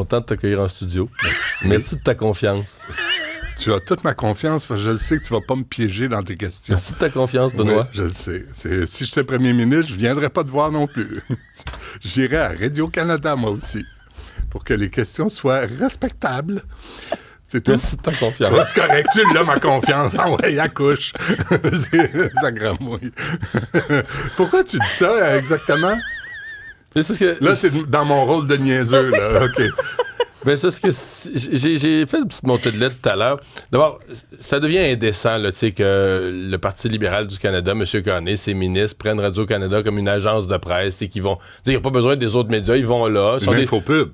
Content de t'accueillir en studio. Merci de ta confiance. Tu as toute ma confiance parce que je le sais que tu vas pas me piéger dans tes questions. Merci de ta confiance, Benoît. Oui, je le sais. Si j'étais premier ministre, je viendrais pas te voir non plus. J'irais à Radio-Canada, moi aussi, pour que les questions soient respectables. C'est tout. Merci de ta confiance. C'est correct, tu l'as, ma confiance. Ah ouais, accouche. Ça gramouille. Pourquoi tu dis ça exactement? Là, c'est dans mon rôle de niaiseux, là. OK. Ben, c'est ce que j'ai fait une petite montée de lait tout à l'heure. D'abord, ça devient indécent, là, tu sais, que le Parti libéral du Canada, M. Carney, ses ministres, prennent Radio-Canada comme une agence de presse et qu'ils vont... Il n'y a pas besoin des autres médias, ils vont là.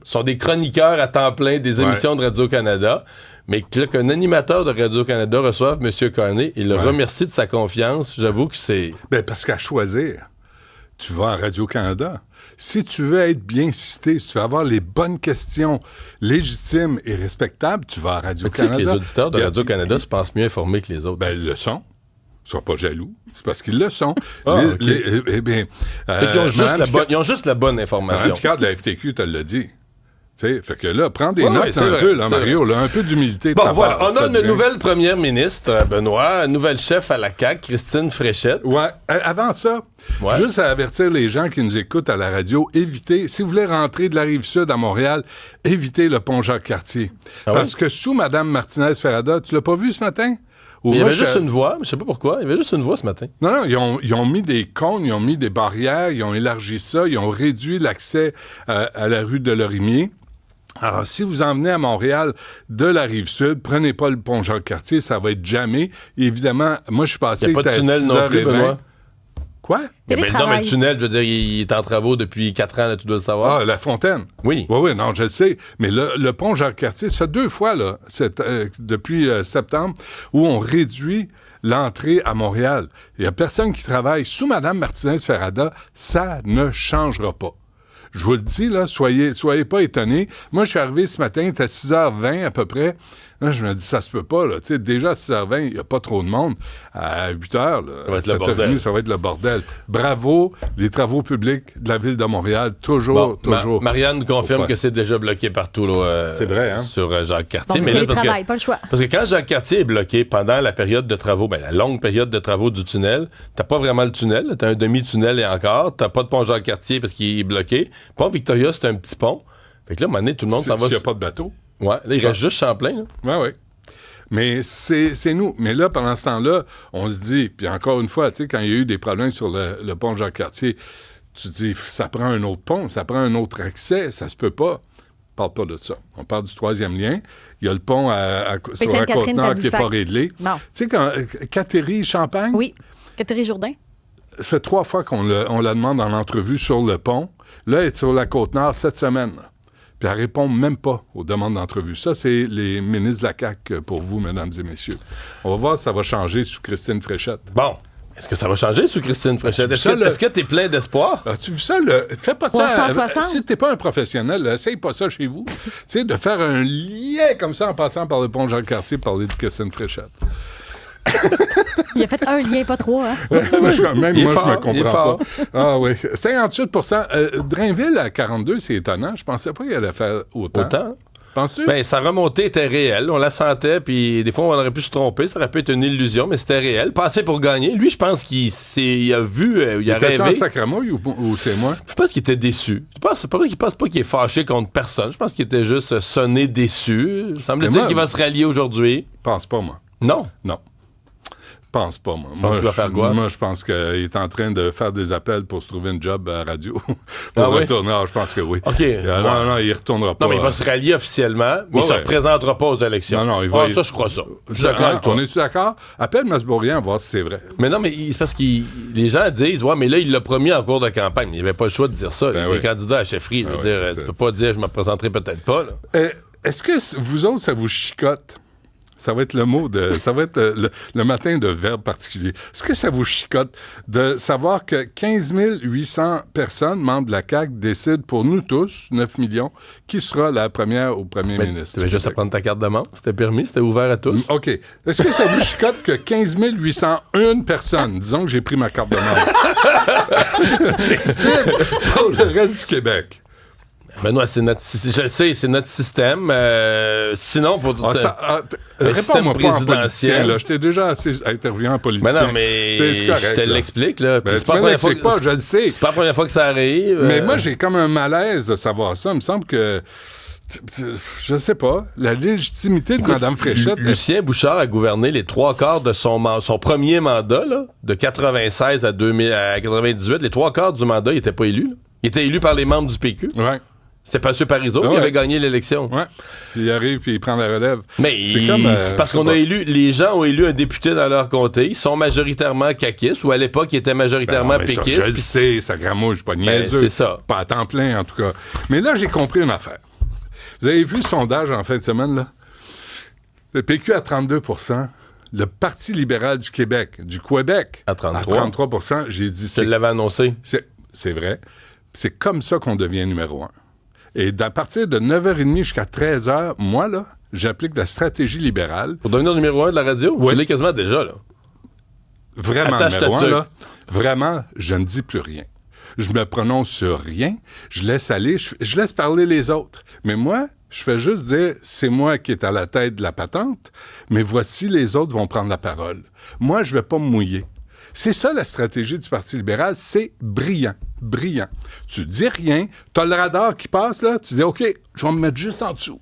Sont des chroniqueurs à temps plein des émissions de Radio-Canada. Mais là, qu'un animateur de Radio-Canada reçoive M. Carney, il le remercie de sa confiance. J'avoue que c'est... Ben, parce qu'à choisir, tu vas à Radio-Canada. Si tu veux être bien cité, si tu veux avoir les bonnes questions légitimes et respectables, tu vas à Radio-Canada. Tu sais que les auditeurs de Radio-Canada se pensent mieux informés que les autres. Ben, ils le sont. Sois pas jaloux. C'est parce qu'ils le sont. Ils ont juste la bonne information. Mme Picard de la FTQ te l'a dit. T'sais, fait que là, prends des notes un peu, là, Mario, là, un peu d'humilité. Bon, voilà, on a une nouvelle première ministre, Benoît, une nouvelle chef à la CAQ, Christine Fréchette. Ouais. Avant ça, juste à avertir les gens qui nous écoutent à la radio, évitez, si vous voulez rentrer de la Rive-Sud à Montréal, évitez le pont Jacques-Cartier. Parce que sous Mme Martinez-Ferrada, tu l'as pas vu ce matin? Il y avait juste une voie, mais je sais pas pourquoi, il y avait juste une voie ce matin. Non, ils ont mis des cônes, ils ont mis des barrières, ils ont élargi ça, ils ont réduit l'accès à la rue de Lorimier. Alors, si vous en venez à Montréal de la Rive-Sud, prenez pas le pont Jacques-Cartier, ça va être jamais. Évidemment, moi, je suis passé... Il n'y a pas de tunnel non plus, Benoît. Quoi? Non, mais le tunnel, je veux dire, il est en travaux depuis 4 ans, là, tu dois le savoir. Ah, la Fontaine? Oui. Oui, non, je le sais. Mais le pont Jacques-Cartier, ça fait 2 fois, là, depuis septembre, où on réduit l'entrée à Montréal. Il n'y a personne qui travaille sous Mme Martinez-Ferrada. Ça ne changera pas. Je vous le dis, là, soyez pas étonnés. Moi, je suis arrivé ce matin, il était 6h20 à peu près. Là, je me dis, ça se peut pas, là. Tu sais, déjà, à 6h20, il n'y a pas trop de monde. À 8h, là, ça va être le bordel. Ça va être le bordel. Bravo, les travaux publics de la Ville de Montréal, toujours. Marianne confirme que c'est déjà bloqué partout, là, c'est vrai, hein? sur Jacques-Cartier. Bon, mais là, pas le choix. Parce que quand Jacques-Cartier est bloqué pendant la période de travaux, la longue période de travaux du tunnel, t'as pas vraiment le tunnel, t'as un demi-tunnel et encore, t'as pas de pont Jacques-Cartier parce qu'il est bloqué. Pont Victoria, c'est un petit pont. Fait que là, à un moment donné, tout le monde s'en va... S'il n'y a pas de bateau. Ouais, là, il reste juste Champlain, là. Ouais. Mais c'est nous. Mais là, pendant ce temps-là, on se dit, puis encore une fois, tu sais, quand il y a eu des problèmes sur le pont Jacques-Cartier, tu te dis, ça prend un autre pont, ça prend un autre accès, ça se peut pas. On parle pas de ça. On parle du 3e lien. Il y a le pont sur la Côte-Nord qui n'est pas réglé. Tu sais, quand Catherine-Champagne... Oui, Catherine-Jourdain. Ça fait 3 fois qu'on la demande en entrevue sur le pont. Là, elle est sur la Côte-Nord cette semaine. Puis elle répond même pas aux demandes d'entrevue. Ça, c'est les ministres de la CAQ pour vous, mesdames et messieurs. On va voir si ça va changer sous Christine Fréchette. Bon. Est-ce que ça va changer sous Christine Fréchette? Est-ce que t'es plein d'espoir? As-tu vu ça? Fais pas de ça. Si t'es pas un professionnel, essaye pas ça chez vous. Tu sais, de faire un lien comme ça en passant par le pont Jacques-Cartier pour parler de Christine Fréchette. Il a fait un lien, pas 3, hein? Moi, je me comprends pas. Ah oui. 58%. Drainville à 42, c'est étonnant. Je pensais pas qu'il allait faire autant. Penses-tu? Ben, sa remontée était réelle. On la sentait, puis des fois, on aurait pu se tromper. Ça aurait pu être une illusion, mais c'était réel. Passer pour gagner. Lui, je pense qu'il a vu, il a rêvé. Il était en sacramouille ou c'est moi? Je pense qu'il était déçu. C'est pas vrai qu'il pense pas qu'il est fâché contre personne. Je pense qu'il était juste sonné déçu. Il semble-t-il qu'il va se rallier aujourd'hui. Je pense pas, moi. Non? Non. Je pense pas, moi. Qu'il va faire quoi? Moi, je pense qu'il est en train de faire des appels pour se trouver une job à radio. Pour retourner. Ah, je pense que oui. OK. Non, il retournera pas. Non, mais il va se rallier officiellement, mais il se représentera pas aux élections. Non, il va... ça, je crois ça. Je suis d'accord avec toi. On est-tu d'accord? Appelle Masbourian, voir si c'est vrai. Mais non, mais c'est parce que les gens disent, ouais, mais là, il l'a promis en cours de campagne. Il n'avait pas le choix de dire ça. Il était candidat à la chefferie. Tu peux pas dire, je me présenterai peut-être pas. Là. Est-ce que vous autres, ça vous chicote? Ça va être le mot ça va être le matin de verbe particulier. Est-ce que ça vous chicote de savoir que 15 800 personnes, membres de la CAQ, décident pour nous tous, 9 millions, qui sera la première ou premier ministre? Tu avais juste à prendre ta carte de membre. C'était permis, c'était ouvert à tous. OK. Est-ce que ça vous chicote que 15 801 personnes, disons que j'ai pris ma carte de membre, décident pour le reste du Québec? Benoît, je sais, c'est notre système. Sinon, faut... réponds-moi pas en politicien, là. Je t'ai déjà assez intervenu en politique. Mais non, mais c'est correct, je te l'explique, là. Ben, c'est pas la première fois je le sais. C'est pas la première fois que ça arrive. Mais moi, j'ai comme un malaise de savoir ça. Il me semble que... Je sais pas. La légitimité de Mme Fréchette... Lucien Bouchard a gouverné les 3/4 de son premier mandat, là, de 96 à 98. Les 3/4 du mandat, il était pas élu. Là. Il était élu par les membres du PQ. Ouais. C'était M. Parizeau qui avait gagné l'élection. Ouais. Puis il arrive, puis il prend la relève. Mais c'est parce qu'on a élu... Les gens ont élu un député dans leur comté. Ils sont majoritairement caquistes, ou à l'époque, ils étaient majoritairement péquistes. Je le sais, ça gramouille, pas niaiseux. C'est ça. Pas à temps plein, en tout cas. Mais là, j'ai compris une affaire. Vous avez vu le sondage en fin de semaine, là? Le PQ à 32 %. Le Parti libéral du Québec, à 33 %, j'ai dit... Tu l'avais annoncé. C'est vrai. C'est comme ça qu'on devient numéro 1. Et à partir de 9h30 jusqu'à 13h, moi, là, j'applique la stratégie libérale. Pour devenir numéro 1 de la radio? Oui. Tu l'es quasiment déjà, là. Vraiment numéro 1, là. Vraiment, je ne dis plus rien. Je me prononce sur rien. Je laisse aller. Je laisse parler les autres. Mais moi, je fais juste dire, c'est moi qui est à la tête de la patente, mais voici, les autres vont prendre la parole. Moi, je ne vais pas me mouiller. C'est ça, la stratégie du Parti libéral. C'est brillant. Brillant. Tu dis rien. Tu as le radar qui passe, là. Tu dis, OK, je vais me mettre juste en dessous.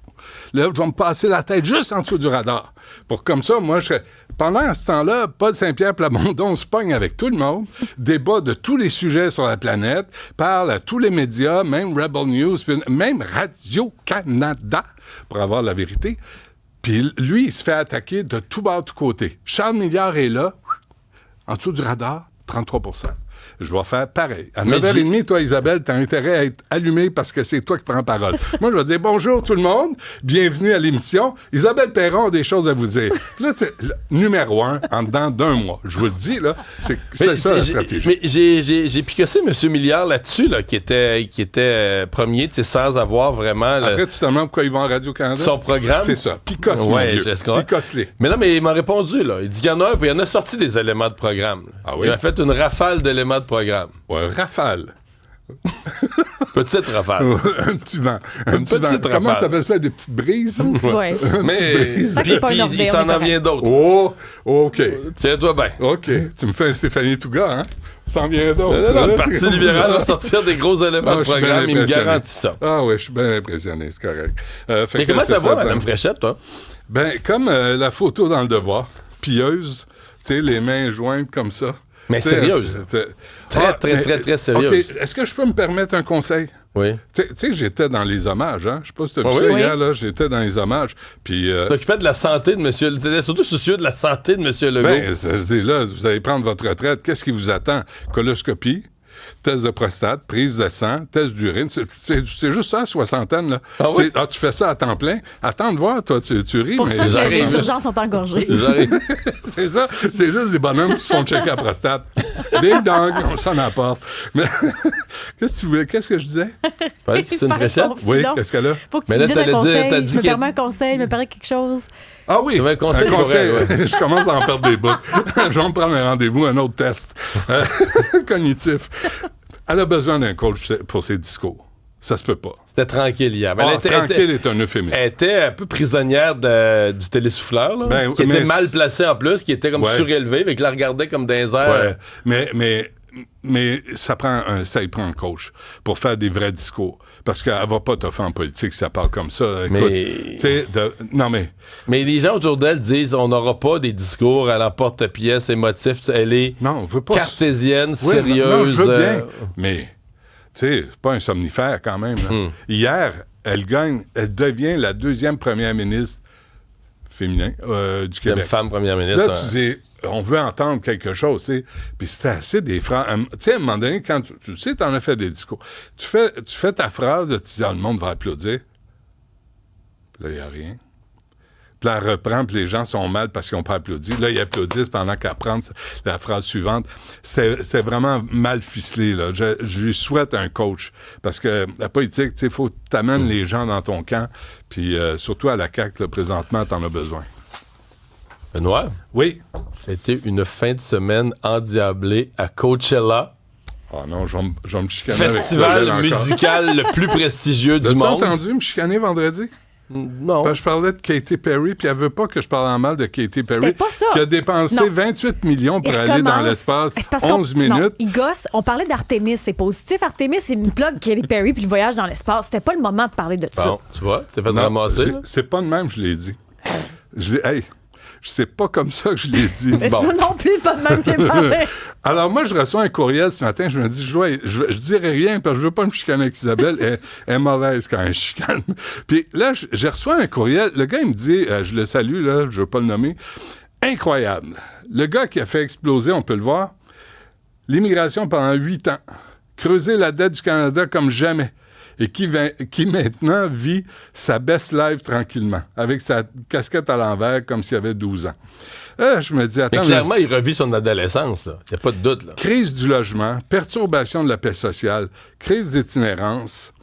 Là, je vais me passer la tête juste en dessous du radar. Pour comme ça, moi, pendant ce temps-là, Paul Saint-Pierre Plamondon se pogne avec tout le monde, débat de tous les sujets sur la planète, parle à tous les médias, même Rebel News, même Radio-Canada, pour avoir la vérité. Puis lui, il se fait attaquer de tout bas, de tout côté. Charles Milliard est là, en dessous du radar, 33 %. Je vais faire pareil. À 9h30, toi, Isabelle, tu as intérêt à être allumée parce que c'est toi qui prends parole. Moi, je vais dire bonjour tout le monde, bienvenue à l'émission. Isabelle Perron a des choses à vous dire. Puis là, numéro 1, en dedans d'un mois. Je vous le dis, là, c'est ça la stratégie. Mais j'ai picassé M. Milliard là-dessus, là, qui était premier, sans avoir vraiment... Après, tu te demandes pourquoi ils vont à Radio-Canada? Son programme. C'est ça. Picasse, mon vieux. Picasse-les. Mais non, mais il m'a répondu, là. Il dit qu'il y en a un, puis il en a sorti des éléments de programme. Ah oui? Il a fait une rafale d'éléments de programme. Ouais, rafale. Petite rafale. Un petit vent. Un petit vent. Rafale. Comment t'appelles ça, des petites brises? Ouais. Mais puis il s'en en vient d'autres. Oh, OK. Tiens-toi bien. OK. Tu me fais un Stéphanie Touga, hein? Ça en vient d'autres. Non, le Parti libéral va sortir des gros éléments de programme. Il me garantit ça. Ah oui, je suis bien impressionné, c'est correct. Mais comment tu la vois, Mme Fréchette, toi? Ben, comme la photo dans Le Devoir, pieuse, tu sais, les mains jointes comme ça. Mais sérieuse. Très sérieuse. OK, est-ce que je peux me permettre un conseil? Oui. Tu sais, j'étais dans les hommages, hein? Je sais pas si tu as vu ça hier, là. J'étais dans les hommages. Puis. Tu t'occupais de la santé de monsieur. Tu étais surtout soucieux de la santé de monsieur Legault. Ben, je dis là, vous allez prendre votre retraite. Qu'est-ce qui vous attend? Coloscopie, test de prostate, prise de sang, test d'urine. C'est juste ça, soixantaine, là. Ah oui? Tu fais ça à temps plein. Attends de voir, toi, tu ris, c'est pour mais ça que j'arrive. les urgences sont engorgées. J'arrive. c'est ça. C'est juste des bonhommes qui se font checker la prostate. Ding dong, on s'en apporte. Mais qu'est-ce que tu voulais? Qu'est-ce que je disais? C'est une Fréchette? Oui, qu'est-ce qu'elle a? Faut que Mais tu là, me donnes un t'allais dire, conseil. t'as dit je me qu'il- permets un conseil, me paraît quelque chose. Ah oui! Tu veux un conseil pour elle, ouais. Je commence à en perdre des bouts. Je vais me prendre un rendez-vous, un autre test. Cognitif. Elle a besoin d'un coach pour ses discours. Ça se peut pas. C'était tranquille hier. Tranquille est un euphémisme. Elle était un peu prisonnière du télésouffleur, là, qui mais était mal placé en plus, qui était comme surélevé, mais qui la regardait comme dans les airs. Ouais. Mais ça prend il prend un coach pour faire des vrais discours. Parce qu'elle va pas t'offrir en politique si ça parle comme ça. Mais les gens autour d'elle disent on n'aura pas des discours à l'emporte-pièce émotif. Elle est on veut pas cartésienne, sérieuse. Non, je veux bien. Mais, tu sais, pas un somnifère quand même. Hier, elle devient la 2e première ministre féminin du Québec. Une femme première ministre. Là, tu dis, on veut entendre quelque chose, tu sais. Puis c'était assez des phrases. Tu sais, à un moment donné, quand tu sais, tu en as fait des discours. Tu fais ta phrase, tu dis, le monde va applaudir. Puis là, il n'y a rien. Puis là, elle reprend, puis les gens sont mal parce qu'ils n'ont pas applaudi. Là, ils applaudissent pendant qu'elle prend la phrase suivante. C'était vraiment mal ficelé, là. Je lui souhaite un coach. Parce que la politique, tu sais, il faut que tu amènes les gens dans ton camp. Puis surtout à la CAQ, là, présentement, tu en as besoin. Benoît? Oui. C'était une fin de semaine endiablée à Coachella. Oh non, je vais me chicaner avec Festival Isabelle encore. musical le plus prestigieux du As-tu monde. entendu me chicaner vendredi? Non. Ben, je parlais de Katy Perry, puis elle veut pas que je parle en mal de Katy Perry. C'était pas ça. Qui a dépensé Non. 28 millions pour Il aller dans recommence. l'espace C'est parce 11 Non, minutes. il gosse. On parlait d'Artemis, c'est positif. Artemis, c'est une plug Katy Perry puis le voyage dans l'espace. C'était pas le moment de parler de ça. Bon, tu vois, t'es fait Non, ramasser. là. c'est pas de même, je l'ai dit. C'est pas comme ça que je l'ai dit. Mais c'est moi non plus pas de même que j'ai parlé. Alors, moi, je reçois un courriel ce matin. Je me dis, je dirai rien parce que je veux pas me chicaner avec Isabelle. Elle est mauvaise quand elle chicane. Puis là, j'ai reçu un courriel. Le gars, il me dit, je le salue, là, je veux pas le nommer. Incroyable. Le gars qui a fait exploser, on peut le voir, l'immigration pendant 8 ans. Creuser la dette du Canada comme jamais. Et qui maintenant vit sa best life tranquillement, avec sa casquette à l'envers comme s'il avait 12 ans. Là, je me dis, Mais attends... clairement, il revit son adolescence. Il n'y a pas de doute. Là. Crise du logement, perturbation de la paix sociale, crise d'itinérance,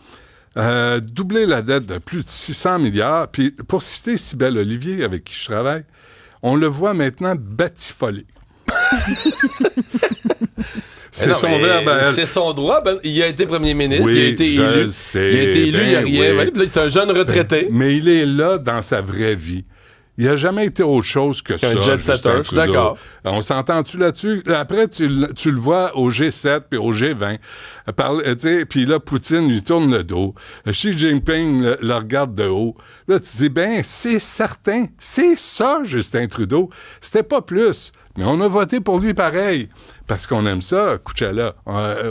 doubler la dette de plus de 600 milliards. Puis, pour citer Cybèle Olivier, avec qui je travaille, on le voit maintenant batifoler. C'est son verbe à elle. C'est son droit. Ben, il a été premier ministre. Oui, il a été je élu. le sais, Il a été élu, il n'y a ben rien. oui. Ouais, puis là, c'est un jeune retraité. Mais il est là dans sa vraie vie. Il n'a jamais été autre chose que ça. Qu'un jet setter, Justin je suis Trudeau. d'accord. On s'entend-tu là-dessus? Après, tu le vois au G7 puis au G20. Puis là, Poutine lui tourne le dos. Xi Jinping le regarde de haut. Là, tu dis, ben, c'est certain. C'est ça, Justin Trudeau. C'était pas plus. Mais on a voté pour lui pareil. Parce qu'on aime ça, Coachella.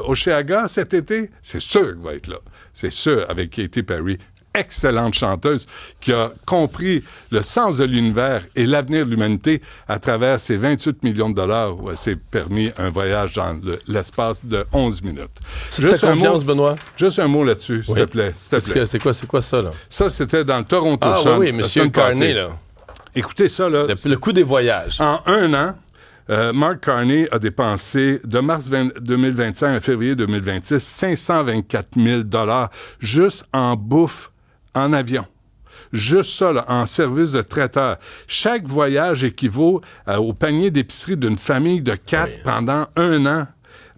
Osheaga, cet été, c'est sûr qu'il va être là. C'est sûr, avec Katy Perry. Excellente chanteuse qui a compris le sens de l'univers et l'avenir de l'humanité à travers ses 28 millions de dollars où elle s'est permis un voyage dans l'espace de 11 minutes. C'est ta confiance, Benoît? Juste un mot là-dessus, s'il te plaît. C'est quoi ça, là? Ça, c'était dans le Toronto Ah Sun. oui, M. Carney, là. Écoutez ça, là. Le coût des voyages. En un an, Mark Carney a dépensé de mars 2025 à février 2026 524 000 $ juste en bouffe en avion. Juste ça, là, en service de traiteur. Chaque voyage équivaut au panier d'épicerie d'une famille de 4 pendant un an.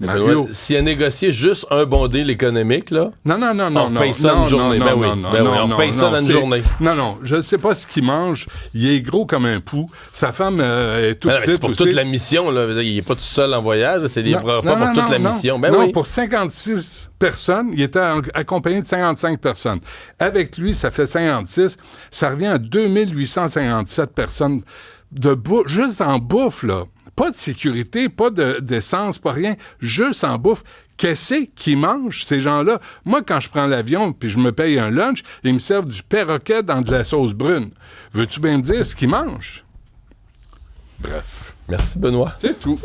Mario. S'il a négocié juste un bon deal économique, là, Non. on repaye ça dans une journée. Ben oui, on repaye ça dans une journée. Non, je ne sais pas ce qu'il mange. Il est gros comme un pou. Sa femme est toute petite. C'est pour aussi. toute la mission. Là. Il n'est pas tout seul en voyage. C'est des repas pour toute la mission. Ben non, oui. pour 56 personnes, il était accompagné de 55 personnes. Avec lui, ça fait 56. Ça revient à 2857 personnes juste en bouffe, là. Pas de sécurité, pas d'essence, pas rien. Juste en bouffe. Qu'est-ce qu'ils mangent, ces gens-là? Moi, quand je prends l'avion puis je me paye un lunch, ils me servent du perroquet dans de la sauce brune. Veux-tu bien me dire ce qu'ils mangent? Bref. Merci, Benoît. C'est tout.